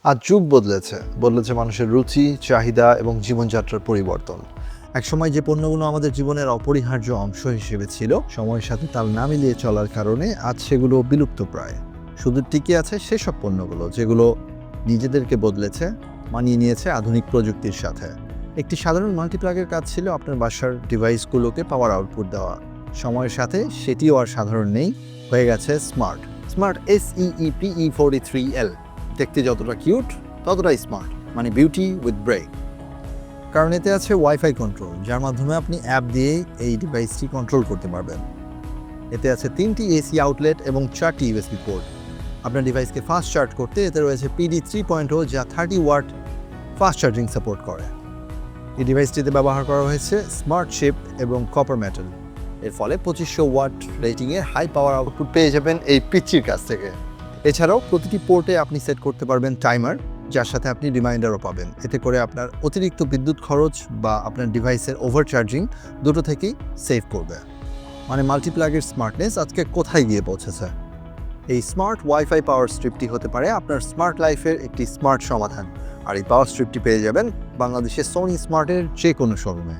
আজ যুগ বদলেছে মানুষের রুচি, চাহিদা এবং জীবনযাত্রার পরিবর্তন। একসময় যে পণ্যগুলো আমাদের জীবনের অপরিহার্য অংশ হিসেবে ছিল, সময়ের সাথে তাল না মিলিয়ে চলার কারণে আজ সেগুলো বিলুপ্তপ্রায়। শুধু টিকে আছে সেসব পণ্যগুলো যেগুলো নিজেদেরকে বদলেছে, মানিয়ে নিয়েছে আধুনিক প্রযুক্তির সাথে। একটি সাধারণ মাল্টিপ্লাগের কাজ ছিল আপনার বাসার ডিভাইসগুলোকে পাওয়ার আউটপুট দেওয়া। সময়ের সাথে সেটিও আর সাধারণ নেই, হয়ে গেছে স্মার্ট। স্মার্ট SEEPE43L দেখতে যতটা কিউট ততটাই স্মার্ট, মানে বিউটি উইথ ব্রেইন। কারণ এতে আছে ওয়াইফাই কন্ট্রোল, যার মাধ্যমে আপনি অ্যাপ দিয়ে এই ডিভাইসটি কন্ট্রোল করতে পারবেন। এতে আছে 3টি এসি আউটলেট এবং 4টি ইউএসবি পোর্ট। আপনার ডিভাইসকে ফাস্ট চার্জ করতে এতে রয়েছে PD 3.0, যা 30 ওয়াট ফাস্ট চার্জিং সাপোর্ট করে। এই ডিভাইসটিতে ব্যবহার করা হয়েছে স্মার্ট চিপ এবং কপার মেটাল। এর ফলে 2500 ওয়াট রেটিংয়ের হাই পাওয়ার আউটপুট পেয়ে যাবেন এই পিচ্চির কাছ থেকে। এছাড়াও প্রতিটি পোর্টে আপনি সেট করতে পারবেন টাইমার, যার সাথে আপনি রিমাইন্ডারও পাবেন। এতে করে আপনার অতিরিক্ত বিদ্যুৎ খরচ বা আপনার ডিভাইসের ওভারচার্জিং দুটো থেকেই সেভ করবে। মানে মাল্টিপ্লাগের স্মার্টনেস আজকে কোথায় গিয়ে পৌঁছেছে। এই স্মার্ট ওয়াইফাই পাওয়ার স্ট্রিপটি হতে পারে আপনার স্মার্ট লাইফের একটি স্মার্ট সমাধান। আর এই পাওয়ার স্ট্রিপটি পেয়ে যাবেন বাংলাদেশের সোনি স্মার্টের যে কোনো শোরুমে।